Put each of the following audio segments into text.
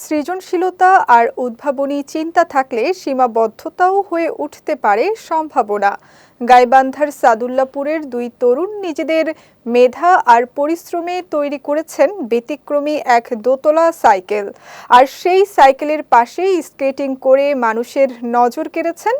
সৃজনশীলতা আর উদ্ভাবনী চিন্তা থাকলে সীমাবদ্ধতাও হয়ে উঠতে পারে সম্ভাবনা। গাইবান্ধার সাদুল্লাপুরের দুই তরুণ নিজেদের মেধা আর পরিশ্রমে তৈরি করেছেন ব্যতিক্রমী এক দোতলা সাইকেল। আর সেই সাইকেলের পাশেই স্কেটিং করে মানুষের নজর কেড়েছেন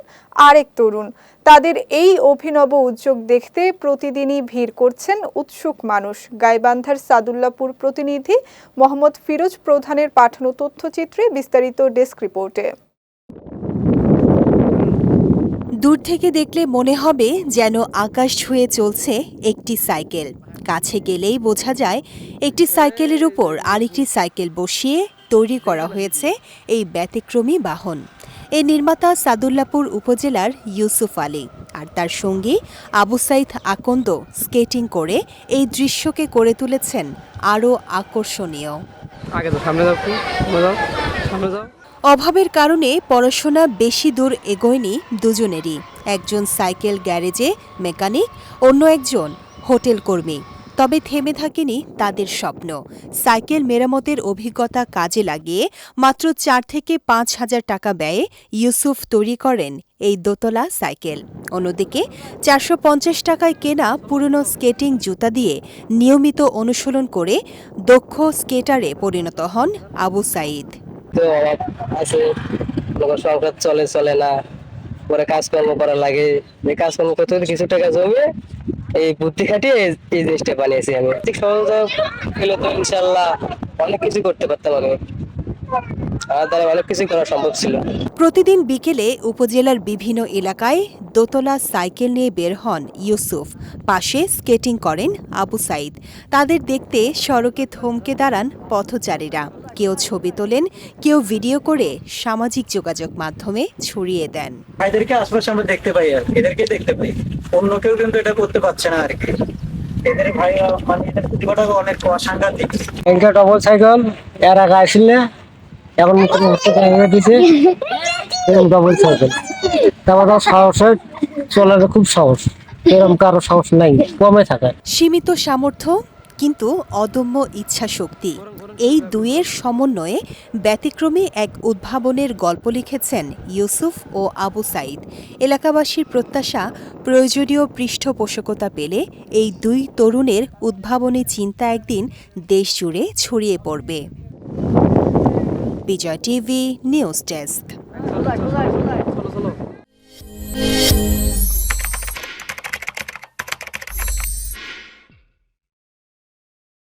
আরেক তরুণ। তাদের এই অভিনব উদ্যোগ দেখতে প্রতিদিনই ভিড় করছেন উৎসুক মানুষ। গাইবান্ধার সাদুল্লাপুর প্রতিনিধি মোহাম্মদ ফিরোজ প্রধানের পাঠানো তথ্যচিত্রে বিস্তারিত ডেস্ক রিপোর্টে। দূর থেকে দেখলে মনে হবে যেন আকাশ ছুঁয়ে চলছে একটি সাইকেল। কাছে গেলেই বোঝা যায় একটি সাইকেলের উপর আরেকটি সাইকেল বসিয়ে তৈরি করা হয়েছে এই ব্যতিক্রমী বাহন। এর নির্মাতা সাদুল্লাপুর উপজেলার ইউসুফ আলী আর তার সঙ্গী আবু সাইদ আকন্দ স্কেটিং করে এই দৃশ্যকে করে তুলেছেন আরও আকর্ষণীয়। অভাবের কারণে পড়াশোনা বেশি দূর এগোয়নি দুজনেরই। একজন সাইকেল গ্যারেজে মেকানিক, অন্য একজন হোটেল কর্মী। তবে থেমে থাকেনি তাদের স্বপ্ন। সাইকেল মেরামতের অভিজ্ঞতা কাজে লাগিয়ে মাত্র 4 থেকে 5 হাজার টাকা ব্যয়ে ইউসুফ তৈরি করেন এই দোতলা সাইকেল। অন্যদিকে 450 টাকায় কেনা পুরনো স্কেটিং জুতা দিয়ে নিয়মিত অনুশীলন করে দক্ষ স্কেটারে পরিণত হন আবু সাইদ। সংসার চলে না, পরে কাজকর্ম করা লাগে, কাজকর্ম করতে কিছু টাকা জমে এই বুদ্ধি খাটিয়ে এই জিনিসটা বানিয়েছি আমি। ঠিক সহযোগ পেলে তো ইনশাল্লাহ অনেক কিছু করতে পারতাম আমি, আমার দ্বারা অনেক কিছু করা সম্ভব ছিল। প্রতিদিন বিকেলে উপজেলার বিভিন্ন এলাকায় দোতলা সাইকেল নিয়ে বের হন ইউসুফ। পাশে স্কেটিং করেন আবু সাইদ। তাদের দেখতে সড়কে থমকে দাঁড়ান পথচারীরা। কেউ ছবি তোলেন, কেউ ভিডিও করে সামাজিক যোগাযোগ মাধ্যমে ছড়িয়ে দেন। এদেরকে আশপাশে আমরা দেখতে পাই, আর এদেরকে দেখতে পাই, অন্য কেউ কিন্তু এটা করতে পারছে না আর কি। এদের ভাইরা মানে এদের প্রতিভাটা অনেক সাংঘাতিক। একটা ডবল সাইকেল এর আগে আসলে এখন দিছে ডবল সাইকেল, তারপর সাহসে চলার খুব সাহস, এরকম কারো সাহস নাই, কমে থাকে। সীমিত সামর্থ্য কিন্তু অদম্য ইচ্ছা শক্তি, এই দুইয়ের সমন্বয়ে ব্যতিক্রমী এক উদ্ভাবনের গল্প লিখেছেন ইউসুফ ও আবু সাইদ। এলাকাবাসীর প্রত্যাশা, প্রয়োজনীয় পৃষ্ঠপোষকতা পেলে এই দুই তরুণের উদ্ভাবনী চিন্তা একদিন দেশজুড়ে ছড়িয়ে পড়বে। বিজয় টিভি নিউজ ডেস্ক।